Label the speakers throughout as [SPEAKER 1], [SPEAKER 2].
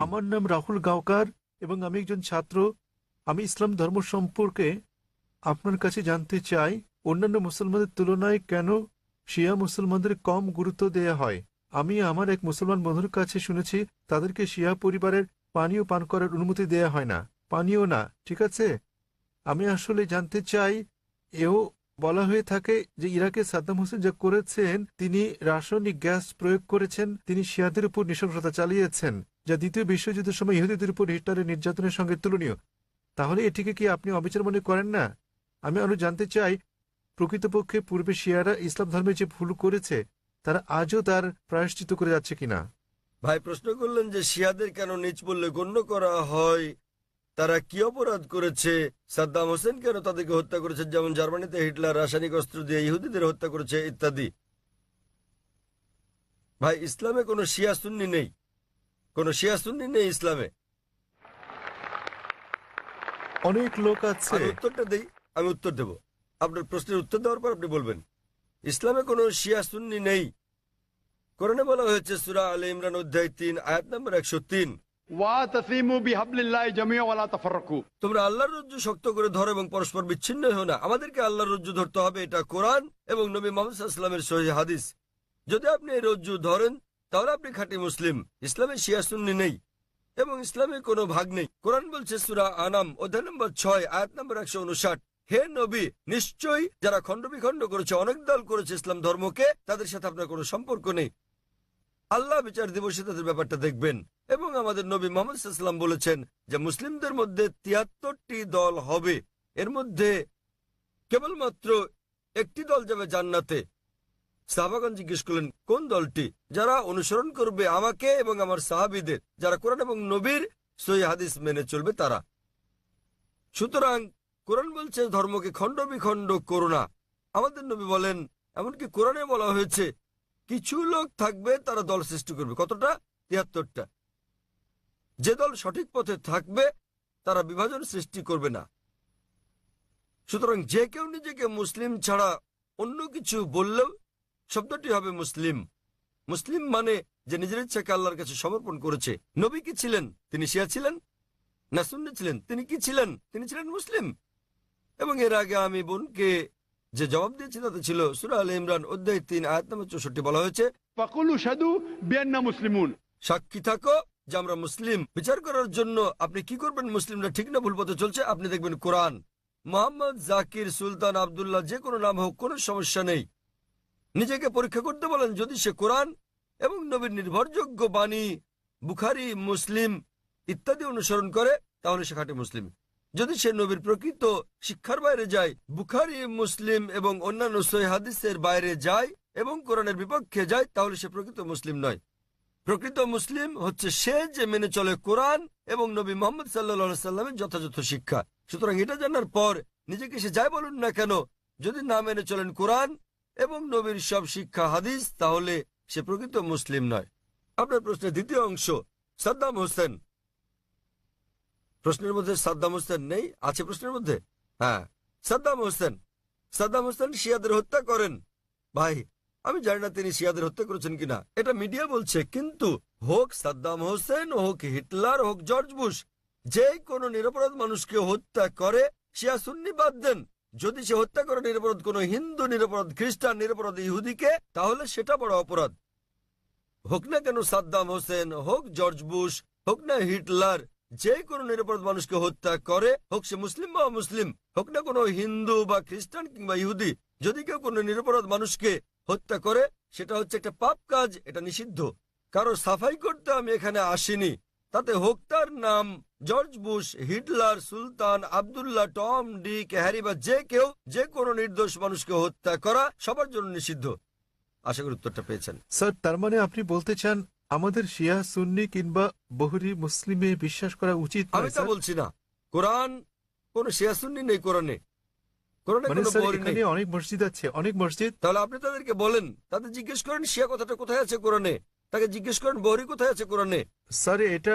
[SPEAKER 1] আমার নাম রাহুল গাওকার এবং আমি একজন ছাত্র। আমি ইসলাম ধর্ম সম্পর্কে আপনার কাছে জানতে চাই, অন্যান্য মুসলমানদের তুলনায় কেন শিয়া মুসলমানদের কম গুরুত্ব দেয়া হয়। আমি আমার এক মুসলমান বন্ধুর কাছে শুনেছি তাদেরকে শিয়া পরিবারের পানীয় পান করার অনুমতি দেয়া হয় না, পানীয় না, ঠিক আছে। আমি আসলে জানতে চাই, এও বলা হয়ে থাকে যে ইরাকে সাদ্দাম হোসেন যা করেছেন, তিনি রাসায়নিক গ্যাস প্রয়োগ করেছেন, তিনি শিয়াদের উপর নৃশংসতা চালিয়েছেন, যা দ্বিতীয় বিশ্বযুদ্ধের সময় ইহুদিদের উপর হিটলারের নির্যাতনের সঙ্গে তুলনীয়। তাহলে এটিকে কি আপনি অবিচার মনে করেন না? আমি আরো জানতে চাই, প্রকৃতপক্ষে পূর্বে শিয়ারা ইসলাম ধর্মে যে ভুল করেছে তারা আজও তার প্রায়শ্চিত্ত করে যাচ্ছে কিনা।
[SPEAKER 2] ভাই প্রশ্ন করলেন যে শিয়াদের কেন নিচ বললে গণ্য করা হয়, তারা কি অপরাধ করেছে, সাদ্দাম হোসেন কেন তাদেরকে হত্যা করেছে, যেমন জার্মানিতে হিটলার রাসায়নিক অস্ত্র দিয়ে ইহুদিদের হত্যা করেছে ইত্যাদি। ভাই ইসলামে কোনো শিয়া সুন্নি নেই, কোনো শিয়া সুন্নি নেই ইসলামে।
[SPEAKER 1] অনেক লোক আছে।
[SPEAKER 2] আমি উত্তরটা দেই, আমি উত্তর দেব। আপনার প্রশ্নের উত্তর দেওয়ার পর আপনি বলবেন। ইসলামে কোনো শিয়া সুন্নি নেই। কোরআনে বলা হয়েছে সূরা আলে ইমরান অধ্যায় 3 আয়াত নম্বর 103, তোমরা আল্লাহর রজ্জু শক্ত করে ধরো এবং পরস্পর বিচ্ছিন্ন হও না। আমাদেরকে আল্লাহর রজ্জু ধরতে হবে, এটা কোরআন এবং নবী মুহাম্মদ সাল্লাল্লাহু আলাইহি ওয়াসাল্লামের সহিহ হাদিস। যদি আপনি এই রজ্জু ধরেন তাহলে আপনি খাঁটি মুসলিম। ইসলামে শিয়া সুন্নি নেই এবং ইসলামে কোনো ভাগ নেই। কোরআন বলছে সূরা আনাম অধ্যায় নম্বর 6 আয়াত নম্বর 159, হে নবী, নিশ্চয়ই যারা খণ্ড বিখণ্ড করেছে, অনেক দল করেছে ইসলাম ধর্মকে, তাদের সাথে আপনার কোনো সম্পর্ক নেই। আল্লাহ বিচার দিবসে তাদের ব্যাপারটা দেখবেন। এবং আমাদের নবী মুহাম্মদ সাল্লাল্লাহু আলাইহি ওয়াসাল্লাম বলেছেন যে মুসলিমদের মধ্যে 73টি দল হবে, এর মধ্যে কেবলমাত্র একটি দল যাবে জান্নাতে। সাহাবাগণ জিজ্ঞেস করলেন কোন দলটি? যারা অনুসরণ করবে আমাকে এবং আমার সাহাবীদের, যারা কোরআন এবং নবীর সহিহ হাদিস মেনে চলবে তারা। সুতরাং কোরআন বলছে ধর্মকে খণ্ড বিখণ্ড করো না। আমাদের নবী বলেন, এমনকি কোরআনে বলা হয়েছে কিছু লোক থাকবে তারা দল সৃষ্টি করবে। কতটা? 73টা। যে দল সঠিক পথে থাকবে তারা বিভাজন সৃষ্টি করবে না। সুতরাং যে কেউ নিজেকে মুসলিম ছাড়া অন্য কিছু বললেও শব্দটি হবে মুসলিম। মুসলিম মানে যে নিজের ইচ্ছাকে আল্লাহর কাছে সমর্পণ করেছে। নবী কি ছিলেন? তিনি শিয়া ছিলেন না সুন্নি ছিলেন? তিনি কি ছিলেন? তিনি ছিলেন মুসলিম। এবং এর আগে আমি বোনকে যে জবাব দিয়েছি তাতে ছিল সূরা আলে ইমরান অধ্যায় 3 আয়াত নম্বর 64 বলা হয়েছে, সাক্ষী থাকো যে আমরা মুসলিম। বিচার করার জন্য আপনি কি করবেন মুসলিমরা ঠিক না ভুল পথে চলছে? আপনি দেখবেন কোরআন। মোহাম্মদ, জাকির, সুলতান, আব্দুল্লাহ, যে কোনো নাম হোক, কোনো সমস্যা নেই। নিজেকে পরীক্ষা করতে বলেন, যদি সে কোরআন এবং নবীর নির্ভরযোগ্য বাণী বুখারী, মুসলিম ইত্যাদি অনুসরণ করে তাহলে সে খাঁটি মুসলিম। যদি সে নবীর প্রকৃত শিক্ষার বাইরে যায়, বুখারী, মুসলিম এবং অন্যান্য সহিহ হাদিসের বাইরে যায় এবং কোরআনের বিপক্ষে যায়, তাহলে সে প্রকৃত মুসলিম নয়। প্রকৃত মুসলিম হচ্ছে সে যে মেনে চলে কোরআন এবং নবী মুহাম্মদ সাল্লাল্লাহু আলাইহি সাল্লামের যথাযথ শিক্ষা। সুতরাং এটা জানার পর নিজেকে সে যাই বলুন না কেন, যদি না মেনে চলেন কোরআন এবং নবীর সব শিক্ষা হাদিস, তাহলে সে প্রকৃত মুসলিম নয়। আপনার প্রশ্নের দ্বিতীয় অংশ, সাদ্দাম হোসেন। প্রশ্নের মধ্যে সাদ্দাম হোসেন নেই? আছে প্রশ্নের মধ্যে? হ্যাঁ, সাদ্দাম হোসেন। সাদ্দাম হোসেন শিয়াদের হত্যা করেন। ভাই আমি জানি না তিনি শিয়াদের হত্যা করেছেন কিনা, এটা মিডিয়া বলছে। কিন্তু হোক সাদ্দাম হোসেন, হোক হিটলার, হোক জর্জ বুশ, যে কোনো নিরপরাধ মানুষকে হত্যা করে, শিয়া সুন্নি বাদ দেন, যদি সে হত্যা করে নিরপরাধ কোনো হিন্দু, নিরপরাধ খ্রিস্টান, নিরপরাধ ইহুদিকে, তাহলে সেটা বড় অপরাধ। হোক না কেন সাদ্দাম হোসেন, হোক জর্জ বুশ, হোক না হিটলার, যে কোনো নিরপরাধ মানুষকে হত্যা করে, হোক সে মুসলিম বা অমুসলিম, হোক না কোনো হিন্দু বা খ্রিস্টান কিংবা ইহুদি, যদি কেউ কোনো নিরপরাধ মানুষকে হত্যা করে, সেটা হচ্ছে একটা পাপ কাজ, এটা নিষিদ্ধ। কারো সাফাই করতে আমি এখানে আসিনি। তাতে হোক তার নাম জর্জ বুশ, হিটলার, সুলতান, আব্দুল্লাহ, টম, ডিক, হ্যারি বা যে কেউ, যে কোনো নির্দোষ মানুষকে হত্যা করা সবার জন্য নিষিদ্ধ। আশা করি উত্তরটা পেয়েছেন।
[SPEAKER 1] স্যার, তার মানে আপনি বলতে চান আমাদের শিয়া সুন্নি কিংবা বহুরি মুসলিমে বিশ্বাস করা উচিত নয়?
[SPEAKER 2] আমি তা বলছি না। কোরআন কোন শিয়া সুন্নি নেই কোরআনে। কোরআনে
[SPEAKER 1] মানে
[SPEAKER 2] কোনো
[SPEAKER 1] স্যার,
[SPEAKER 2] বহুরি নেই।
[SPEAKER 1] এখানে অনেক মসজিদ আছে, অনেক মসজিদ।
[SPEAKER 2] তাহলে আপনি তাদেরকে বলেন, তাদের জিজ্ঞেস করেন শিয়া কথাটা কোথায় আছে কোরআনে, তাকে জিজ্ঞেস করেন বহুরি কোথায় আছে কোরআনে।
[SPEAKER 1] স্যার, এটা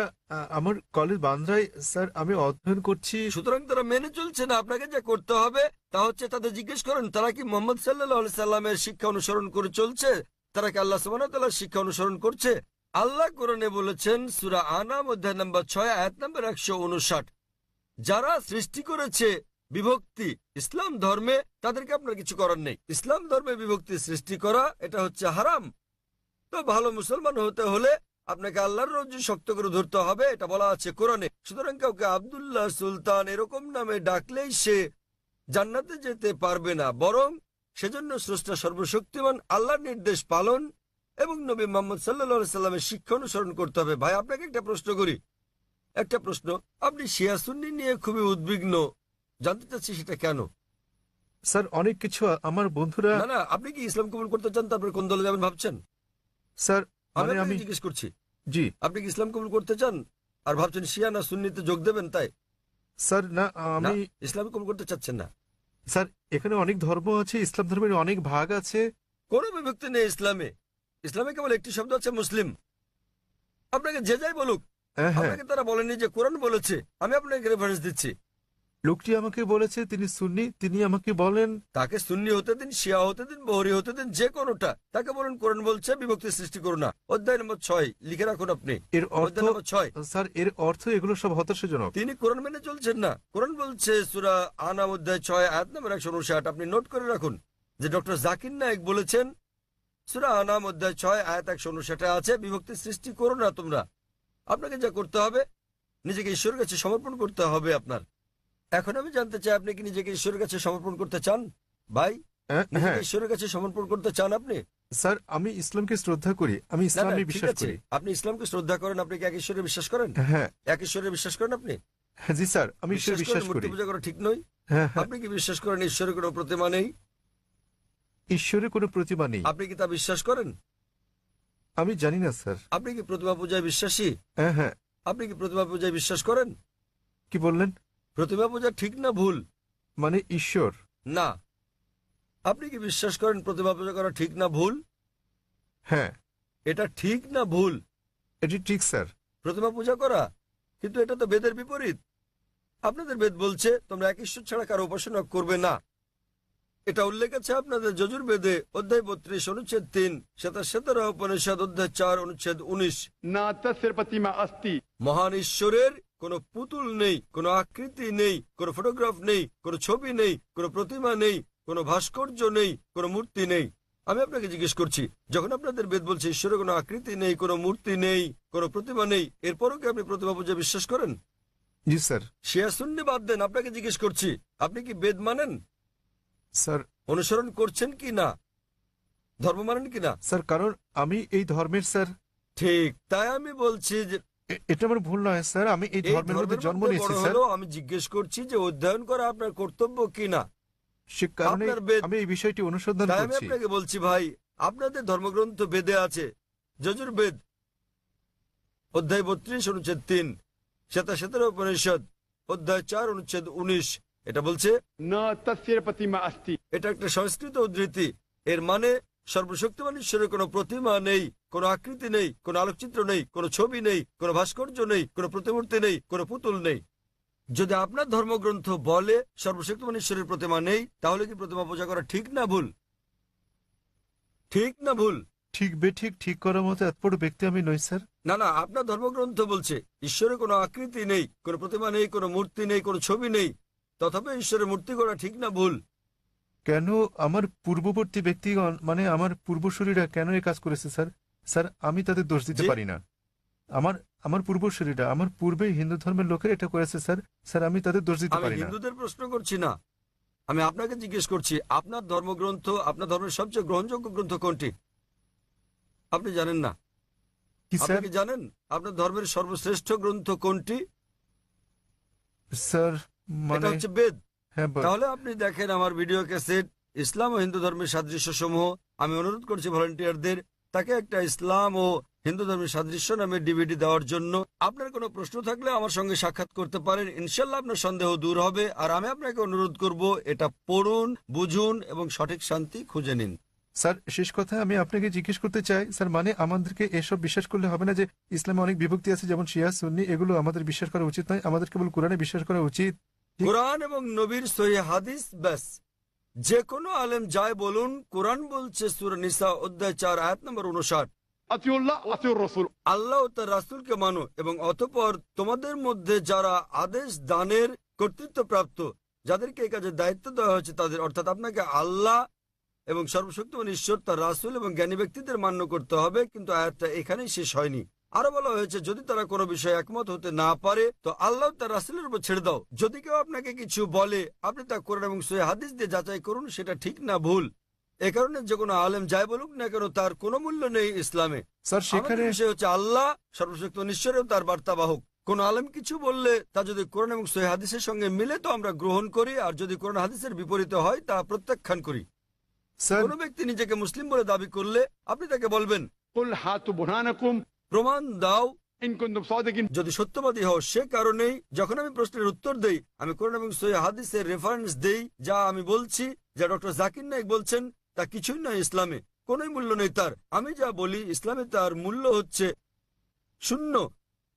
[SPEAKER 1] আমার কলেজ বান্দ্রায় স্যার আমি অধ্যয়ন করছি।
[SPEAKER 2] সুতরাং তারা মেনে চলছে না। আপনাকে যা করতে হবে তা হচ্ছে তাদের জিজ্ঞেস করেন তারা কি মুহাম্মদ সাল্লাল্লাহু আলাইহি সাল্লামের শিক্ষা অনুসরণ করে চলছে, তারা কি আল্লাহ সুবহানাহু ওয়া তাআলার শিক্ষা অনুসরণ করছে। আল্লাহ কোরআনে বলেছেন সূরা আনাম অধ্যায় নম্বর 6 আয়াত নম্বর 159, যারা সৃষ্টি করেছে বিভক্তি ইসলাম ধর্মে তাদেরকে আপনার কিছু করার নেই। ইসলাম ধর্মে বিভক্তি সৃষ্টি করা এটা হচ্ছে হারাম। তো ভালো মুসলমান হতে হলে আপনাকে আল্লাহর রজ্জু শক্ত করে ধরতে হবে, এটা বলা আছে কোরআনে। সুতরাং কাউকে আব্দুল্লাহ, সুলতান এরকম নামে ডাকলেই সে জান্নাতে যেতে পারবে না, বরং সেজন্য স্রষ্টা সর্বশক্তিমান আল্লাহর নির্দেশ পালন এবং নবী মুহাম্মদ সাল্লাল্লাহু আলাইহি সাল্লামের শিক্ষা অনুসরণ করতে হবে। ভাই, আপনাকে একটা প্রশ্ন করি, একটা প্রশ্ন। আপনি শিয়া সুন্নি নিয়ে খুবই উদ্বিগ্ন, জানতে চাচ্ছি সেটা কেন?
[SPEAKER 1] স্যার অনেক কিছু আমার বন্ধুরা।
[SPEAKER 2] না না, আপনি কি ইসলাম কবুল করতে চান, তারপরে কোন দলে যাবেন ভাবছেন?
[SPEAKER 1] স্যার
[SPEAKER 2] আমি
[SPEAKER 1] মানে আমি
[SPEAKER 2] আপনাকে জিজ্ঞেস করছি,
[SPEAKER 1] জি
[SPEAKER 2] আপনি কি ইসলাম কবুল করতে চান আর ভাবছেন শিয়া না সুন্নিতে যোগ দেবেন? তাই
[SPEAKER 1] স্যার না
[SPEAKER 2] না,
[SPEAKER 1] আমি
[SPEAKER 2] ইসলাম কবুল করতে চাচ্ছেন না।
[SPEAKER 1] স্যার এখানে অনেক ধর্ম আছে, ইসলাম ধর্মের অনেক ভাগ আছে।
[SPEAKER 2] কোনো বিভক্তি নেই ইসলামে। ইসলামে কেবল একটি শব্দ আছে, মুসলিম। আপনাকে যে যাই বলুক,
[SPEAKER 1] হ্যাঁ হ্যাঁ,
[SPEAKER 2] আপনাকে তারা বলেনি যে কোরআন বলেছে। আমি আপনাকে রেফারেন্স দিচ্ছি।
[SPEAKER 1] লোকটি আমাকে বলেছে তিনি সুন্নি, তিনি আমাকে বলেন
[SPEAKER 2] তাকে সুন্নি হতে দিন, শিয়া হতে দিন, বহরি হতে দিন, যে কোনোটা। তাকে বলেন কোরআন বলছে বিভক্তি সৃষ্টি করো না। অধ্যায় নম্বর 6 লিখে রাখুন আপনি,
[SPEAKER 1] এর অর্থ।
[SPEAKER 2] অধ্যায় নম্বর 6।
[SPEAKER 1] স্যার এর অর্থ এগুলো সব হতাশাজনক।
[SPEAKER 2] তিনি কোরআন মেনে চলছেন না। কোরআন বলছে সূরা আনাম অধ্যায় 6 আয়াত নম্বর 159, আপনি নোট করে রাখুন যে ডক্টর জাকির নায়েক বলেছেন সূরা আনাম অধ্যায় 6 আয়াত 159 আছে, বিভক্তি সৃষ্টি করো না তোমরা। আপনাকে যা করতে হবে, নিজেকে ঈশ্বরের কাছে সমর্পণ করতে হবে আপনার। এখন আমি জানতে চাই, আপনি কি নিজেকে ঈশ্বরের কাছে সমর্পণ করতে চান? ভাই,
[SPEAKER 1] হ্যাঁ
[SPEAKER 2] নিজেকে ঈশ্বরের কাছে সমর্পণ করতে চান আপনি?
[SPEAKER 1] স্যার আমি ইসলামকে শ্রদ্ধা করি, আমি
[SPEAKER 2] না না,
[SPEAKER 1] ইসলামে
[SPEAKER 2] ঠিক
[SPEAKER 1] বিশ্বাস
[SPEAKER 2] আছে।
[SPEAKER 1] করি।
[SPEAKER 2] আপনি ইসলামকে শ্রদ্ধা করেন, আপনি কি এক ঈশ্বরে বিশ্বাস করেন?
[SPEAKER 1] হ্যাঁ
[SPEAKER 2] এক ঈশ্বরে বিশ্বাস করেন আপনি?
[SPEAKER 1] হ্যাঁ, জি স্যার আমি ঈশ্বরে বিশ্বাস
[SPEAKER 2] মূর্তি
[SPEAKER 1] করি।
[SPEAKER 2] পূজা করা ঠিক নয়।
[SPEAKER 1] হ্যাঁ হ্যাঁ,
[SPEAKER 2] আপনি কি বিশ্বাস করেন ঈশ্বরের কোনো প্রতিমা নেই?
[SPEAKER 1] ঈশ্বরের কোনো প্রতিমা নেই।
[SPEAKER 2] আপনি কি তা বিশ্বাস করেন?
[SPEAKER 1] আমি জানি না স্যার।
[SPEAKER 2] আপনি কি প্রতিমা পূজায় বিশ্বাসী?
[SPEAKER 1] হ্যাঁ হ্যাঁ,
[SPEAKER 2] আপনি কি প্রতিমা পূজায় বিশ্বাস করেন?
[SPEAKER 1] কি বললেন?
[SPEAKER 2] প্রতিমা পূজা ঠিক না ভুল?
[SPEAKER 1] মানে ঈশ্বর?
[SPEAKER 2] না। আপনি কি বিশ্বাস করেন প্রতিমা পূজা করা ঠিক না ভুল?
[SPEAKER 1] হ্যাঁ
[SPEAKER 2] এটা ঠিক না ভুল?
[SPEAKER 1] এটি ঠিক স্যার।
[SPEAKER 2] প্রতিমা পূজা করা, কিন্তু এটা তো বেদের বিপরীত। আপনাদের বেদ বলছে তোমরা এক ঈশ্বর ছাড়া কারো উপাসনা করবে না। এটা উল্লেখ আছে আপনাদের যজুর্বেদে অধ্যায় 32 অনুচ্ছেদ 3, শ্বেতাশ্বেতারা উপনিষদ অধ্যায় 4 অনুচ্ছেদ 19।
[SPEAKER 3] न तस्य प्रतिमा अस्ति
[SPEAKER 2] মহান ঈশ্বরের কোনো পুতুল নেই, কোনো আকৃতি নেই, কোনো ফটোগ্রাফ নেই, কোনো ছবি নেই, কোনো প্রতিমা নেই, কোনো ভাস্কর্য নেই, কোনো মূর্তি নেই। আমি আপনাকে জিজ্ঞেস করছি, যখন আপনাদের বেদ বলছে ঈশ্বরের কোনো আকৃতি নেই, কোনো মূর্তি নেই, কোনো প্রতিমা নেই, এরপরও কি আপনি প্রতিমা পূজা বিশ্বাস করেন?
[SPEAKER 1] জি স্যার।
[SPEAKER 2] শিয়া সুন্নি বাদ দেন, আপনাকে জিজ্ঞেস করছি, আপনি কি বেদ মানেন?
[SPEAKER 1] স্যার
[SPEAKER 2] অনুসরণ করছেন কি না? ধর্ম মানেন কি না?
[SPEAKER 1] স্যার কারণ আমি এই ধর্মের স্যার।
[SPEAKER 2] ঠিক, তাই আমি বলছি যে
[SPEAKER 1] এটা আমার ভুল নয় স্যার, আমি এই
[SPEAKER 2] এই
[SPEAKER 1] ধর্মের মধ্যে
[SPEAKER 2] ধর্মের
[SPEAKER 1] জন্ম
[SPEAKER 2] মধ্যে
[SPEAKER 1] নিয়েছি
[SPEAKER 2] বড়
[SPEAKER 1] স্যার।
[SPEAKER 2] হলেও আমি জিজ্ঞেস করছি যে অধ্যয়ন করা আপনার কর্তব্য কিনা।
[SPEAKER 1] সে কারণে
[SPEAKER 2] আপনার বেদ।
[SPEAKER 1] আমি এই বিষয়টি অনুসন্ধান
[SPEAKER 2] তাই আমি
[SPEAKER 1] করছি।
[SPEAKER 2] আপনাকে বলছি ভাই, আপনাদের ধর্মগ্রন্থ বেদে আছে, যজুর্বেদ অধ্যায় 32 অনুচ্ছেদ 3, শ্বেতাশ্বেতার উপনিষদ অধ্যায় 4 অনুচ্ছেদ 19। এটা বলছে,
[SPEAKER 3] न तस्य प्रतिमा अस्ति
[SPEAKER 2] এটা একটা সংস্কৃত উদ্ধৃতি। এর মানে সর্বশক্তিমান ঈশ্বরের কোনো প্রতিমা নেই, কোনো আকৃতি নেই, কোনো আলোকচিত্র নেই, কোনো ছবি নেই, কোনো ভাস্কর্য নেই, কোনো প্রতিমূর্তি নেই, কোনো পুতুল নেই। যদি আপনার ধর্মগ্রন্থ বলে সর্বশক্তিমান ঈশ্বরের প্রতিমা নেই, তাহলে কি প্রতিমা পূজা করা ঠিক না ভুল? ঠিক না ভুল?
[SPEAKER 1] ঠিক বেঠিক ঠিক করার মতো এত বড় ব্যক্তি আমি নই স্যার।
[SPEAKER 2] না না, আপনার ধর্মগ্রন্থ বলছে ঈশ্বরের কোনো আকৃতি নেই, কোনো প্রতিমা নেই, কোনো মূর্তি নেই, কোনো ছবি নেই, তথাপি ঈশ্বরের মূর্তি করা ঠিক না ভুল?
[SPEAKER 1] কেন আমার পূর্ববর্তী ব্যক্তিগণ মানে আমার পূর্বসূরীরা কেন এই কাজ করেছে স্যার? স্যার আমি তাদের দোষ দিতে
[SPEAKER 2] জি?
[SPEAKER 1] পারি না। আমার আমার পূর্বসূরীরা, আমার পূর্বে হিন্দু ধর্মের লোকের এটা করেছে স্যার। স্যার আমি তাদের দোষ দিতে
[SPEAKER 2] আমি
[SPEAKER 1] পারি না।
[SPEAKER 2] হিন্দুদের প্রশ্ন করছি না, আমি আপনাকে জিজ্ঞেস করছি আপনার ধর্মগ্রন্থ, আপনার ধর্মের সবচেয়ে গ্রহণযোগ্য গ্রন্থ কোনটি? আপনি জানেন না?
[SPEAKER 1] কি
[SPEAKER 2] আপনি
[SPEAKER 1] স্যার?
[SPEAKER 2] কি জানেন আপনার ধর্মের সর্বশ্রেষ্ঠ গ্রন্থ কোনটি?
[SPEAKER 1] স্যার
[SPEAKER 2] এটা
[SPEAKER 1] মানে
[SPEAKER 2] হচ্ছে বেদ।
[SPEAKER 1] হ্যাঁ
[SPEAKER 2] তাহলে আপনি দেখেন আমার ভিডিও ক্যাসেট ইসলাম ও হিন্দু ধর্মের সাদৃশ্য সমূহ। আমি অনুরোধ করছি ভলান্টিয়ারদের তাকে একটা ইসলাম ও হিন্দু ধর্মের সাদৃশ্য নামে ডিভিডি দেওয়ার জন্য। আপনার কোনো প্রশ্ন থাকলে আমার সঙ্গে সাক্ষাৎ করতে পারেন, ইনশাল্লাহ আপনার সন্দেহ দূর হবে। আর আমি আপনাকে অনুরোধ করব এটা পড়ুন, বুঝুন এবং সঠিক শান্তি খুঁজে নিন।
[SPEAKER 1] স্যার শেষ কথা আমি আপনাকে জিজ্ঞেস করতে চাই স্যার, মানে আমাদেরকে এসব বিশ্বাস করলে হবে না যে ইসলামে অনেক বিভক্তি আছে যেমন শিয়া সুন্নি, এগুলো আমাদের বিশ্বাস করা উচিত নয়, আমাদের কেবল কোরআনে বিশ্বাস করা উচিত। ঠিক।
[SPEAKER 2] কোরআন এবং নবীর সহিহ হাদিস ব্যাস। যে কোনো আলেম যায় বলুন, কোরআন বলছে সূরা নিসা অধ্যায় 4 আয়াত নম্বর 59,
[SPEAKER 3] अतिउल्लाह अतिउर रसूल।
[SPEAKER 2] আল্লাহ ও তার রাসূলকে মানো এবং অতঃপর তোমাদের মধ্যে যারা আদেশ দানের কর্তৃত্বপ্রাপ্ত, যাদেরকে এই কাজের দায়িত্ব দেওয়া হয়েছে তাদের, অর্থাৎ আপনাকে আল্লাহ এবং সর্বশক্তিমান ঈশ্বর, তার রাসূল এবং জ্ঞানী ব্যক্তিদের মান্য করতে হবে। কিন্তু আয়াতটা এখানেই শেষ হয়নি। আরো বলা হয়েছে যদি তারা কোনো বিষয়ে একমত হতে না পারে তো আল্লাহ তার রাসূলের উপর ছেড়ে দাও। যদি কেউ আপনাকে কিছু বলে আপনি তা কোরআন এবং সহিহ হাদিস দিয়ে যাচাই করুন সেটা ঠিক না ভুল। এ কারণে যে কোনো আলেম যাই বলুক না কেন তার কোনো মূল্য নেই ইসলামে।
[SPEAKER 1] স্যার
[SPEAKER 2] আমাদের
[SPEAKER 1] সেখানে
[SPEAKER 2] বিষয় হচ্ছে আল্লাহ সর্বশক্তিমান ঈশ্বর এবং তার বার্তাবাহক। কোন আলেম কিছু বললে তা যদি কোরআন এবং সহিহ হাদিসের সঙ্গে মিলে তো আমরা গ্রহণ করি, আর যদি কোরআন হাদিসের বিপরীতে হয় তা প্রত্যাখ্যান করি।
[SPEAKER 1] স্যার
[SPEAKER 2] কোন ব্যক্তি নিজেকে মুসলিম বলে দাবি করলে আপনি তাকে বলবেন
[SPEAKER 3] कुल हाथु बुरहानकुम
[SPEAKER 2] প্রমাণ দাও
[SPEAKER 3] इन कुंतुम सादिकिन।
[SPEAKER 2] যদি সত্যবাদী হও। সে কারণেই যখন আমি প্রশ্নের উত্তর দেই আমি কোরআন এবং সহিহ হাদিসের রেফারেন্স দেই। যা আমি বলছি, যা ডক্টর জাকির নায়েক বলছেন তা কিছুই নয় ইসলামে, কোনোই মূল্য নেই তার। আমি যা বলি ইসলামে তার মূল্য হচ্ছে শূন্য।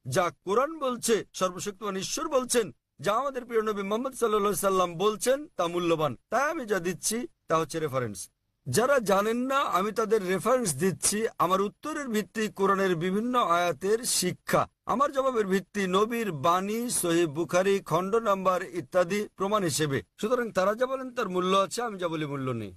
[SPEAKER 2] যা কোরআন বলছে, সর্বশক্তিমান ঈশ্বর বলছেন, যা আমাদের প্রিয় নবী মুহাম্মদ সাল্লাল্লাহু আলাইহি সাল্লাম বলছেন তা মূল্যবান। তাই আমি যা দিচ্ছি তা হচ্ছে রেফারেন্স। যারা জানেন না আমি তাদের রেফারেন্স দিচ্ছি। আমার উত্তরের ভিত্তি কোরআনের বিভিন্ন আয়াতের শিক্ষা, আমার জবাবের ভিত্তি নবীর বাণী, সহিহ বুখারী খণ্ড নাম্বার ইত্যাদি প্রমাণ হিসেবে। সুতরাং তারা যা বলেন তার মূল্য আছে, আমি যা বলি মূল্য নেই।